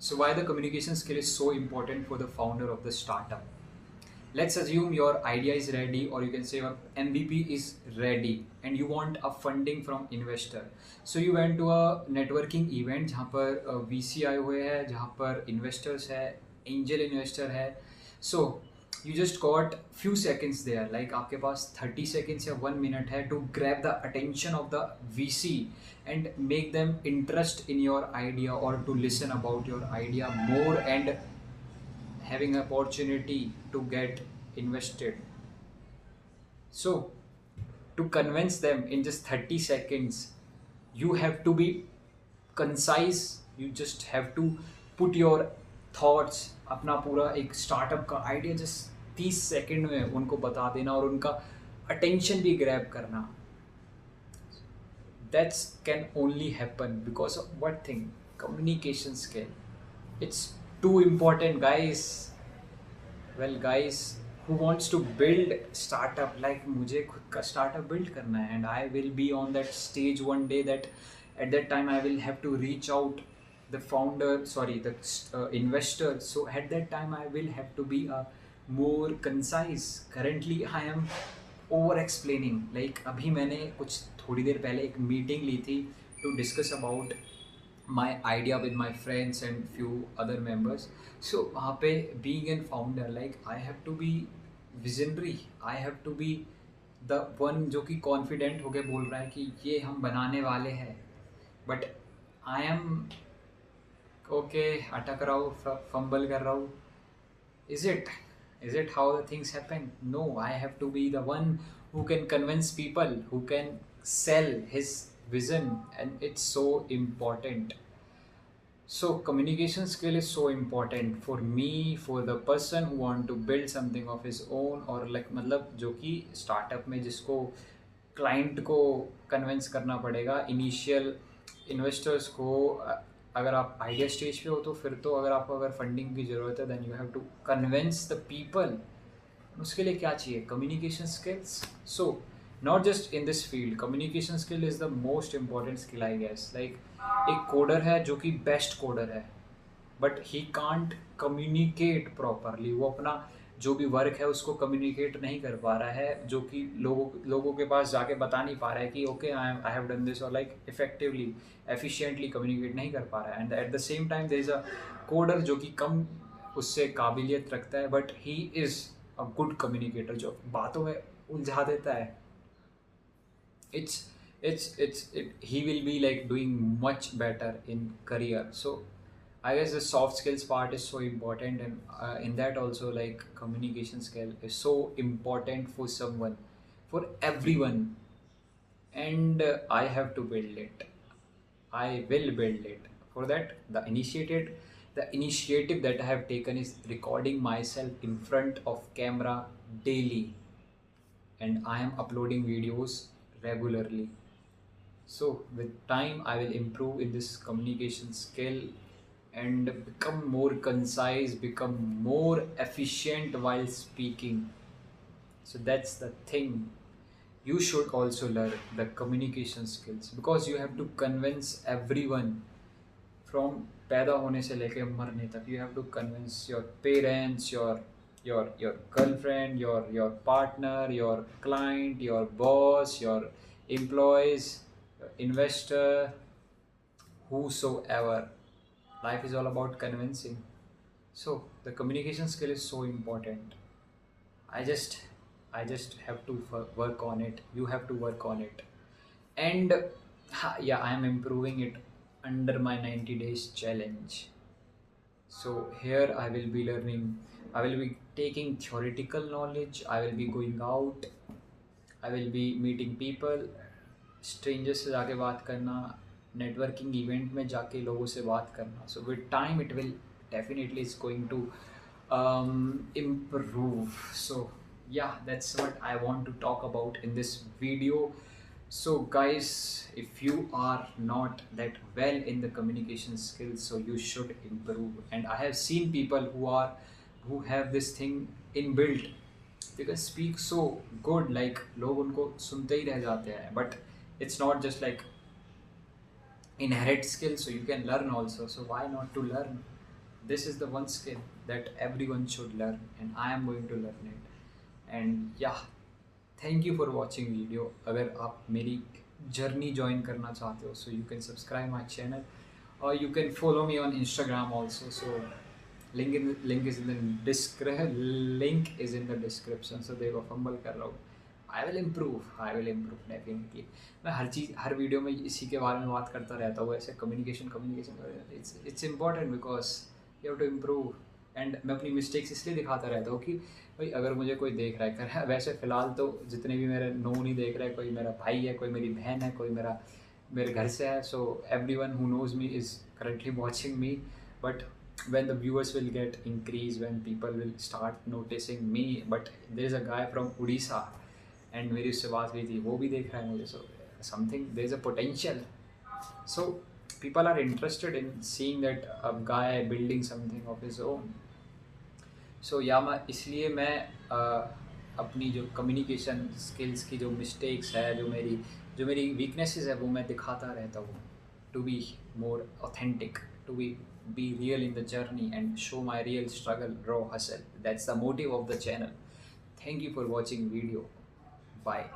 So why the communication skill is so important for the founder of the startup? Let's assume your idea is ready, or you can say your MVP is ready and you want a funding from investor. So you went to a networking event जहाँ पर VC आए हुए हैं, जहाँ पर investors है, angel investor है. So you just got few seconds there, like आपके पास 30 seconds या 1 minute है to grab the attention of the VC and make them interest in your idea or to listen about your idea more and having opportunity to get invested. So to convince them in just 30 seconds, you have to be concise. You just have to put your thoughts, अपना पूरा एक startup का idea just 30 second में उनको बता देना और उनका अटेंशन भी ग्रैब करना. That can only happen because of what thing? Communication skill. It's too important, guys. Well, guys, who wants to build startup, like मुझे खुद का startup build करना है and I will be on that stage one day that at that time I will have to reach out the founder, sorry, the investor. So at that time I will have to be a more concise. Currently I am over explaining. Like अभी मैंने कुछ थोड़ी देर पहले एक meeting ली थी to discuss about my idea with my friends and few other members. So वहाँ पे being a founder, like I have to be visionary, I have to be the one जो कि confident होके बोल रहा है कि ये हम बनाने वाले हैं. But I am okay, अटक रहा हूँ, fumble कर रहा हूँ. Is it how the things happen? No, I have to be the one who can convince people, who can sell his vision, and it's so important. So communication skill is so important for me, for the person who want to build something of his own, or like मतलब जो कि startup में जिसको client को convince करना पड़ेगा, initial investors को. अगर आप आइडिया स्टेज पे हो तो फिर तो अगर आपको अगर फंडिंग की ज़रूरत है then you have to convince the people. उसके लिए क्या चाहिए? Communication skills. So not just in this field, communication skill is the most important skill I guess. Like एक कोडर है जो कि बेस्ट कोडर है but he can't communicate properly. वो अपना जो भी वर्क है उसको कम्युनिकेट नहीं कर पा रहा है, जो कि लोगों के पास जाके बता नहीं पा रहा है कि okay I have done this, और लाइक इफेक्टिवली एफिशिएंटली कम्युनिकेट नहीं कर पा रहा है. And at the same time there is a coder जो कि कम उससे काबिलियत रखता है but he is a good communicator जो बातों में उलझा देता है. He will be like doing much better in career. So I guess the soft skills part is so important, and in that also like communication skill is so important for someone, for everyone. And I have to build it. I will build it. For that, the initiative that I have taken is recording myself in front of camera daily, and I am uploading videos regularly. So with time I will improve in this communication skill and become more concise, become more efficient while speaking. So that's the thing. You should also learn the communication skills because you have to convince everyone from पैदा होने से लेके मरने तक. You have to convince your parents, your girlfriend, your partner, your client, your boss, your employees, investor, whosoever. Life is all about convincing. So the communication skill is so important. I just have to work on it. You have to work on it. And yeah, I am improving it under my 90 days challenge. So here I will be learning, I will be taking theoretical knowledge, I will be going out, I will be meeting people, strangers से जाके बात करना, networking event में जाके लोगों से बात करना. So with time it will definitely is going to improve. So yeah, that's what I want to talk about in this video. So guys, if you are not that well in the communication skills, so you should improve. And I have seen people who have this thing inbuilt. They can speak so good, like लोग उनको सुनते ही रह जाते हैं. But it's not just like inherent skill, so you can learn also. So why not to learn? this is the one skill that everyone should learn, and I am going to learn it. And yeah, thank you for watching video. अगर आप मेरी journey join करना चाहते हो, so you can subscribe my channel और you can follow me on Instagram also. So link is in the description. So देखो fumble कर रहा हूँ. I will improve definitely. मैं हर वीडियो में इसी के बारे में बात करता रहता हूँ. ऐसे communication it's important because you have to improve. And मैं अपनी मिस्टेक्स इसलिए दिखाता रहता हूँ कि भाई अगर मुझे कोई देख रहा है कर रहा है. वैसे फ़िलहाल तो जितने भी मेरे नोन ही देख रहे हैं, कोई मेरा भाई है, कोई मेरी बहन है, कोई मेरे घर से है. So every one who knows me is currently watching me. But when the viewers will get increase, when people will start noticing me, but there is a guy from Odisha and मेरी उससे बात हुई थी, वो भी देख रहा है मुझे. So something, there is a potential. So people are interested in seeing that a guy building something of his own. सो या मैं इसलिए मैं अपनी जो कम्युनिकेशन स्किल्स की जो मिस्टेक्स है, जो मेरी वीकनेसेस है, वो मैं दिखाता रहता हूँ. To be more authentic, to be real in the journey and show my real struggle, raw hustle. That's the motive of the channel. Thank you for watching video. Bye.